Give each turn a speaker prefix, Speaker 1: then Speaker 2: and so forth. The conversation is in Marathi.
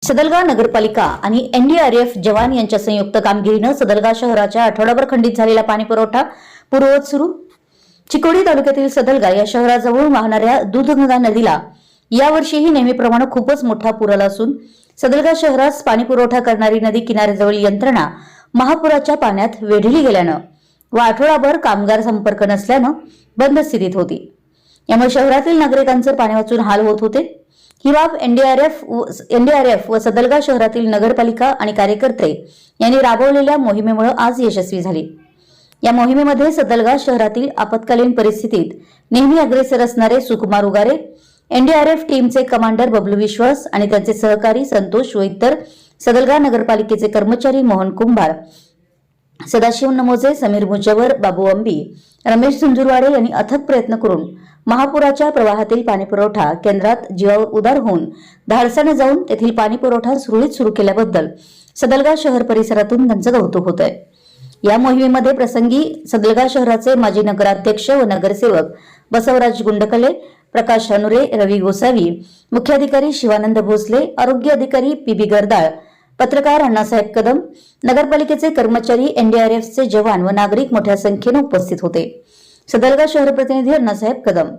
Speaker 1: सदलगा नगरपालिका आणि एनडीआरएफ जवान यांच्या संयुक्त कामगिरीनं सदलगा शहराच्या आठवडाभर खंडित झालेला पाणी पुरवठा पूर्ववत सुरू। चिकोडी तालुक्यातील सदलगा या शहराजवळ वाहणाऱ्या दूधगंगा नदीला यावर्षीही नेहमीप्रमाणे खूपच मोठा पूर आला असून सदलगा शहरास पाणी पुरवठा करणारी नदी किनाऱ्याजवळील यंत्रणा महापुराच्या पाण्यात वेढली गेल्यानं व आठवडाभर कामगार संपर्क नसल्यानं बंद स्थितीत होती। यामुळे शहरातील नागरिकांचे पाणी वाचून हाल होत होते। ही बाब एनडीआरएफ व सदलगा शहरातील नगरपालिका आणि कार्यकर्ते यांनी राबवलेल्या मोहिमेमुळे आज यशस्वी झाली। या मोहिमेमध्ये सदलगा शहरातील आपत्कालीन परिस्थितीत नेहमी अग्रेसर असणारे सुकुमार उगारे, एनडीआरएफ टीमचे कमांडर बबलू विश्वास आणि त्यांचे सहकारी संतोष व इतर सदलगा नगरपालिकेचे कर्मचारी मोहन कुंभार, सदाशिव नमोजे, समीर मुजवर, बाबू अंबी, रमेश झुंझुरवाडे यांनी अथक प्रयत्न करून महापुराच्या प्रवाहातील पाणीपुरवठा केंद्रात जीवावर उदार होऊन धाडसाने जाऊन तेथील पाणीपुरवठा सुरळीत सुरू केल्याबद्दल सदलगा शहर परिसरातून त्यांचं कौतुक होत आहे। या मोहिमेमध्ये प्रसंगी सदलगा शहराचे माजी नगराध्यक्ष व नगरसेवक बसवराज गुंडकले, प्रकाश हनुरे, रवी गोसावी, मुख्याधिकारी शिवानंद भोसले, आरोग्य अधिकारी पीबी गरदाळ, पत्रकार अण्णासाहेब कदम, नगरपालिकेचे कर्मचारी, एनडीआरएफचे जवान व नागरिक मोठ्या संख्येने उपस्थित होते। सदलगा शहर प्रतिनिधी अण्णासाहेब कदम।